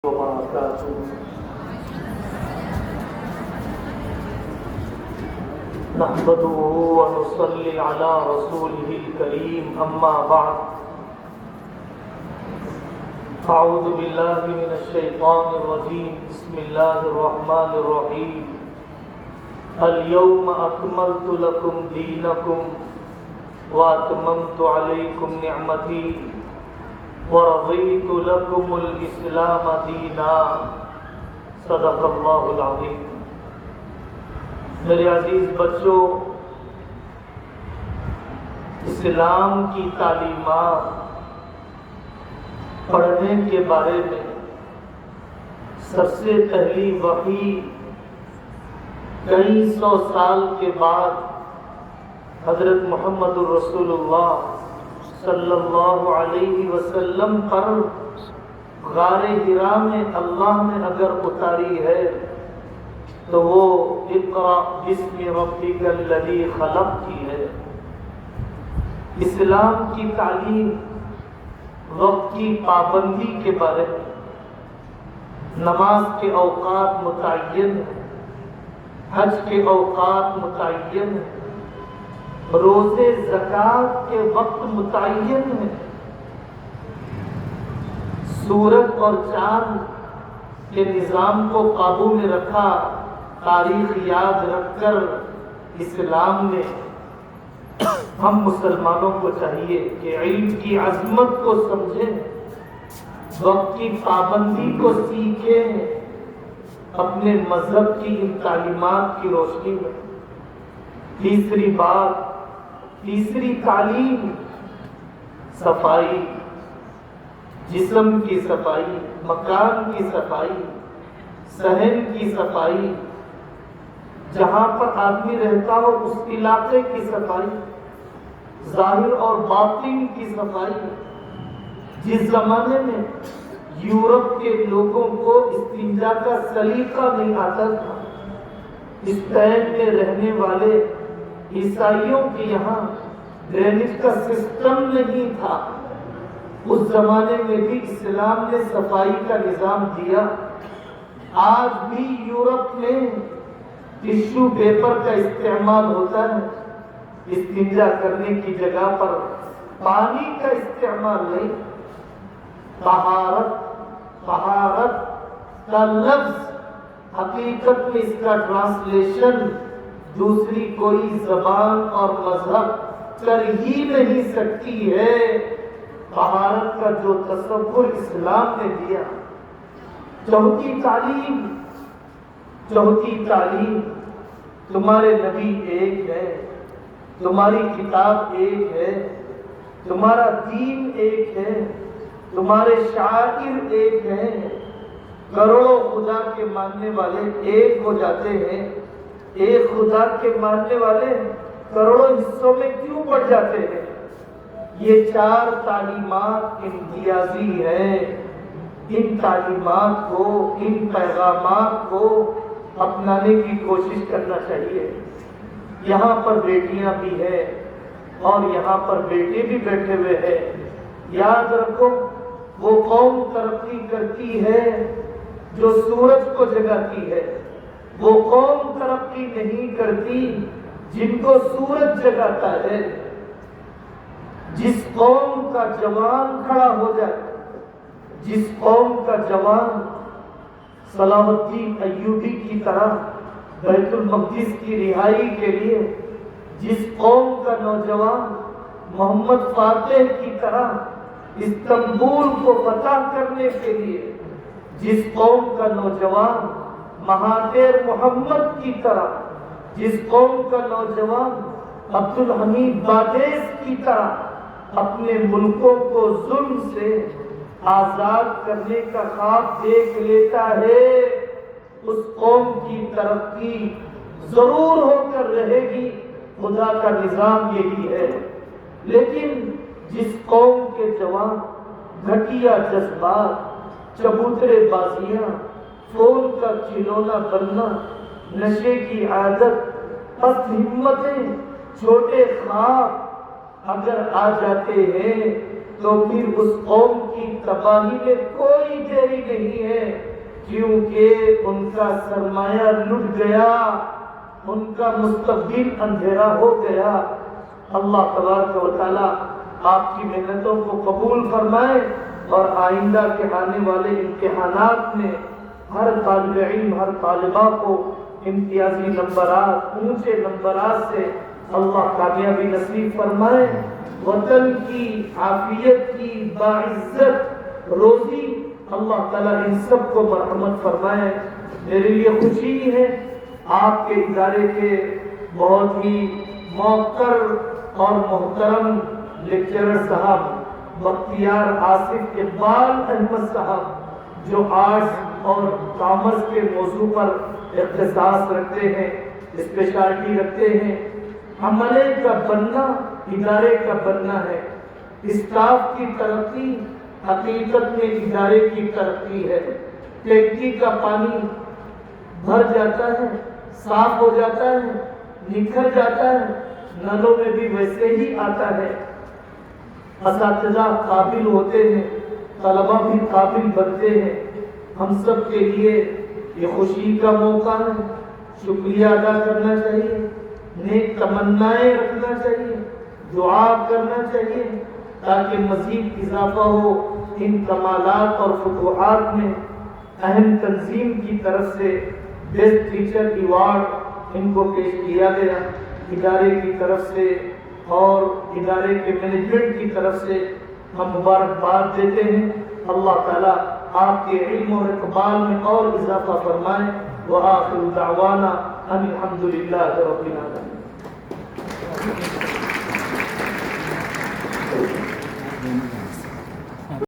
وبركاته. نحمده ونصلي على رسوله الكريم أما بعد. أعوذ بالله من الشيطان الرجيم. بسم الله الرحمن الرحيم. اليوم أكملت لكم دينكم وأتممت عليكم نعمتي ورضيت لكم الاسلام دینا. صدق اللہ العظیم. میرے عزیز بچوں، اسلام کی تعلیمات پڑھنے کے بارے میں سب سے پہلی وحی کئی سو سال کے بعد حضرت محمد الرسول اللہ صلی اللہ علیہ وسلم پر غار حرا میں اللہ نے اگر اتاری ہے تو وہ اقرأ بسم ربک الذی خلق کی ہے. اسلام کی تعلیم وقت کی پابندی کے بارے میں، نماز کے اوقات متعین ہیں، حج کے اوقات متعین ہیں، روزے زکوٰۃ کے وقت متعین ہیں، سورج اور چاند کے نظام کو قابو میں رکھا. تاریخ یاد رکھ کر اسلام نے ہم مسلمانوں کو چاہیے کہ علم کی عظمت کو سمجھیں، وقت کی پابندی کو سیکھیں، اپنے مذہب کی ان تعلیمات کی روشنی میں. تیسری تعلیم صفائی، جسم کی صفائی، مکان کی صفائی، صحن کی صفائی، جہاں پر آدمی رہتا ہو اس علاقے کی صفائی، ظاہر اور باطن کی صفائی. جس زمانے میں یورپ کے لوگوں کو استنجا کا سلیقہ نہیں آتا تھا، اسپین میں رہنے والے عیسائیوں کے یہاں ڈرینیج کا سسٹم نہیں تھا، اس زمانے میں بھی اسلام نے صفائی کا نظام دیا. آج بھی یورپ میں ٹشو پیپر کا استعمال ہوتا ہے، استنجا کرنے کی جگہ پر پانی کا استعمال نہیں. طہارت کا لفظ حقیقت میں اس کا ٹرانسلیشن دوسری کوئی زبان اور مذہب کر ہی نہیں سکتی ہے. طہارت کا جو تصور اسلام نے دیا. چوتھی تعلیم تمہارے نبی ایک ہے، تمہاری کتاب ایک ہے، تمہارا دین ایک ہے، تمہارے شاعر ایک ہیں. کروڑوں خدا کے ماننے والے ایک ہو جاتے ہیں، ایک خدا کے ماننے والے کروڑوں حصوں میں کیوں بڑھ جاتے ہیں؟ یہ چار تعلیمات امتیازی ہیں. ان تعلیمات کو، ان پیغامات کو اپنانے کی کوشش کرنا چاہیے. یہاں پر بیٹیاں بھی ہیں اور یہاں پر بیٹے بھی بیٹھے ہوئے ہیں. یاد رکھو، وہ قوم ترقی کرتی ہے جو سورج کو جگاتی ہے، وہ قوم ترقی نہیں کرتی جن کو سورج جگاتا ہے. جس قوم کا جوان کھڑا ہو جائے، جس قوم کا جوان صلاح الدین ایوبی کی طرح بیت المقدس کی رہائی کے لیے، جس قوم کا نوجوان محمد فاتح کی طرح استنبول کو فتح کرنے کے لیے، جس قوم کا نوجوان مہاتیر محمد کی طرح، جس قوم کا نوجوان عبدالحمید بادیس کی طرح اپنے ملکوں کو ظلم سے آزاد کرنے کا خواب دیکھ لیتا ہے، اس قوم کی ترقی ضرور ہو کر رہے گی. خدا کا نظام یہی ہے. لیکن جس قوم کے جوان گھٹیا جذبات، چبوترے بازیاں، فون کا کھلونا بننا، نشے کی عادت، پست ہمتیں، چھوٹے خواب اگر آ جاتے ہیں تو پھر اس قوم کی تباہی میں کوئی دیری نہیں ہے، کیونکہ ان کا سرمایہ لٹ گیا، ان کا مستقبل اندھیرا ہو گیا۔ اللہ تبارک و تعالیٰ آپ کی محنتوں کو قبول فرمائے اور آئندہ کے آنے والے امتحانات میں ہر طالب علم، ہر طالبہ کو امتیازی نمبرات، اونچے نمبرات سے اللہ کامیابی نصیب فرمائے، وطن کی عافیت کی باعزت روزی اللہ تعالیٰ ان سب کو مرحمت فرمائے۔ میرے لیے خوشی ہے آپ کے ادارے کے بہت ہی موقر اور محترم لیکچرر صاحب بختیار آصف اقبال احمد صاحب، جو آرٹس اور کامرس کے موضوع پر اختصاص رکھتے ہیں، اسپیشلٹی رکھتے ہیں۔ عملے کا بننا ادارے کا بننا ہے، اسٹاف کی ترقی حقیقت میں ادارے کی ترقی ہے۔ ٹینکی کا پانی بھر جاتا ہے، صاف ہو جاتا ہے، نکھر جاتا ہے، نلوں میں بھی ویسے ہی آتا ہے۔ اساتذہ قابل ہوتے ہیں، طلبہ بھی قابل بنتے ہیں۔ ہم سب کے لیے یہ خوشی کا موقع ہے، شکریہ ادا کرنا چاہیے، نیک تمنائیں رکھنا چاہیے، دعا کرنا چاہیے تاکہ مزید اضافہ ہو ان کمالات اور فتوحات میں۔ اہم تنظیم کی طرف سے بیسٹ ٹیچر ایوارڈ ان کو پیش کیا گیا، ادارے کی طرف سے اور ادارے کے مینجمنٹ کی طرف سے ہم مبارکباد دیتے ہیں۔ اللہ تعالیٰ آپ کے علم اور اقبال میں اور اضافہ فرمائے۔ وآخر دعوانا ان الحمد للہ رب العالمین۔